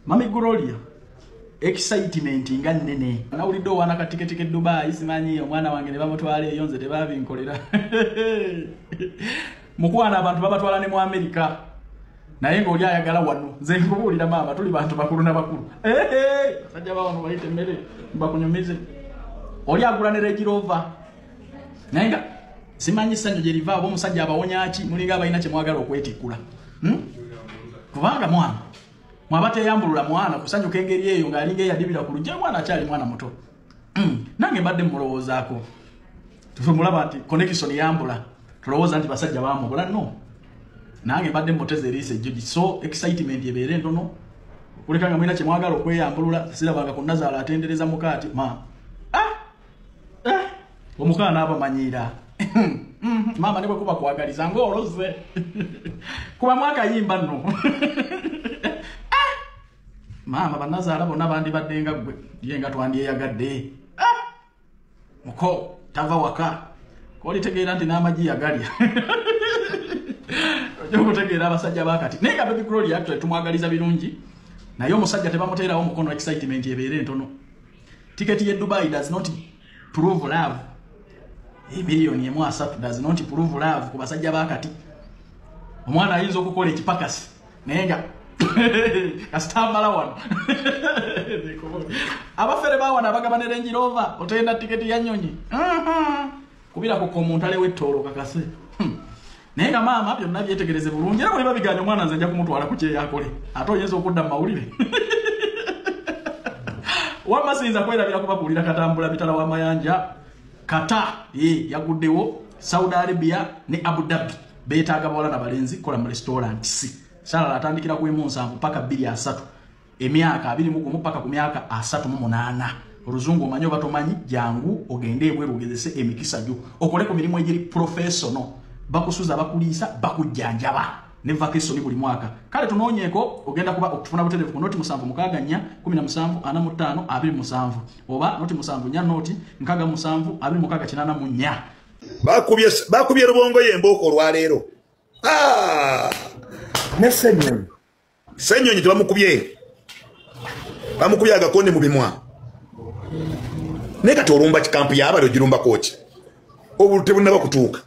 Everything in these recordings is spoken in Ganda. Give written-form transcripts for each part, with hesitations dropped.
Mami Gloria excitement nga nene nawulidde wana katiketi ke Dubai simanyi omwana wange ne bamutwala eyonze tebabinkolera mukwana abantu babatwala ne mu America naye ngo oli ayagala wano nze nkubulira mama tuli bantu bakulu na bakulu sajja bawano bayite mmere bakunyumize oli agula ne Range Rover naye simanyi sanyo gye liva abo musajja abawonya ki mulinga abalina kye mwagala okwetikula kubanga mwana mwabate yambulula mwana kusanyuka engeri eyo ng'alinga eyadibira ku lujja mwana akyali mwana muto nange mbadde mulowoozaako tumulaba nti connection yambula tulowooza nti basajja bamubula no nange mbadde muteze eriise ejjogi so excitement ebeere ntono kulekanga mwina kye mwagala okweyambulula sirabanga ku Nazaala atendereza mukaati omukaana abamanyiira mama ne bwe kuba kwagaliza ng'oloze kuba mwakayimba nno mama banazaala bonna bandi baddenga gwe yenga twandyeyagadde muko tava waka kolitegeera nti n'amagi yagalya ojja okutegeera abasajja bakati naye Baby Gloria actually tumwagaliza birungi naye omusajja tebamuteerawo mukono excitement ebeere ntono tiketi ye Dubai does not prove love milioni 3 does not prove love ku basajja bakati omwana ayinza okukola ekipakasi naye nga Kastamala wano abafere bawana bagaba ne Range Rover otenda tiketi ya nyonyi kubira ku komuntale wetoro kakase naye nga mama byonna byetegereze bulungi era bwe babiganya omwana nze nja kumutwala ku kye yakole ate oyinza okudda mu mawulire wamasinza kwerabira kubabuulira katambula bitala w'amayanja kata yaguddewo Saudi Arabia ne Abu Dhabi beetaaga bawala na balenzi kola mu restaurants Sala atandikira ku 7 paka 2-3 emyaka 21 paka ku myaka 38 oluzungu omanyo batomanyi jangu ogende ebwe rugezese emikisa ju okole ku mirimu egiri professional bakusuza bakulisa bakujjanjaba ne vacation buli mwaka kale tunoonyeko ogenda kuba okufuna buterevu ku noti 7 mukaganya 17 45 27 oba noti 7 nya noti nkaga 7 29 munya bakubye rubongo yemboko lwalero Senyonyi tebamukubye agakonde mu bimwa neka torumba kikampu yabalo girumba kochi obulute bunaba kutuuka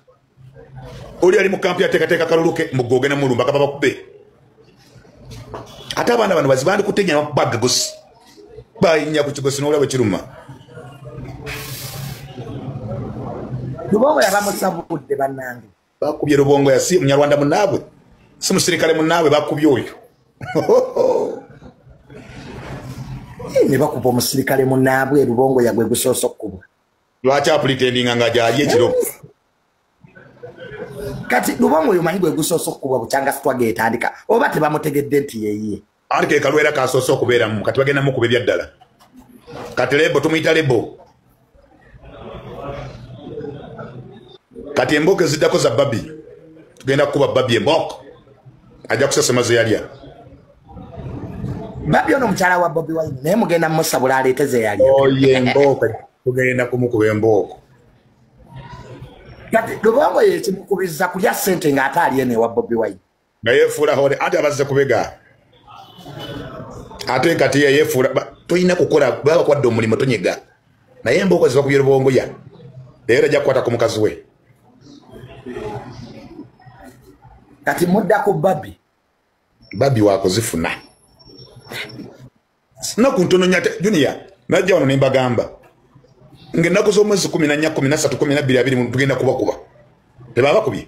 oli ali mu kampu yateekateeka kaluluke mugoge na mulumba kaba bakube ate abaana bano bazibandi kutegenya baga gosi bayinya ku kigosi n'olaba kiruma Rubongo yabamusabudde bannange bakubye Rubongo yasi munyarwanda munabwe si musirikale munabwe bakubye oyo ne bakuba omusirikale munabwe Rubongo yagwe gusoso kuba lwacha pretendinga ngajaje kiro kati Rubongo yomanyi gwe gusoso kuba buchanga twage etandika oba tebamutegedde nti yeye arike kalwera kasoso kubeera mu kati bagenda mu kubebya ddala kati lebo tumuyita lebo kati emboke zidako za babi tugenda kuba babi emboko aja kusema zeyalya babi ono mchala wa Bobi Wine naye mugenda musabula aleteze yalya oye mboko tugenda kumukuba emboko kati Rubongo yekimukubiza kulya sente nga atali ene wa Bobi Wine naye fura hore ate abaze kubega ate kati ye fura toyina kukola baba kwadde omulimo tonyega naye mboko ziba kubye Rubongo ya era ja kwata ku mukazi we kati mudda ku babi wako zifuna na kuntono nyate Junior najja wano nimba gamba ngenda kuzo mwezi 14 13 12 tugenda kuba tebaba kubye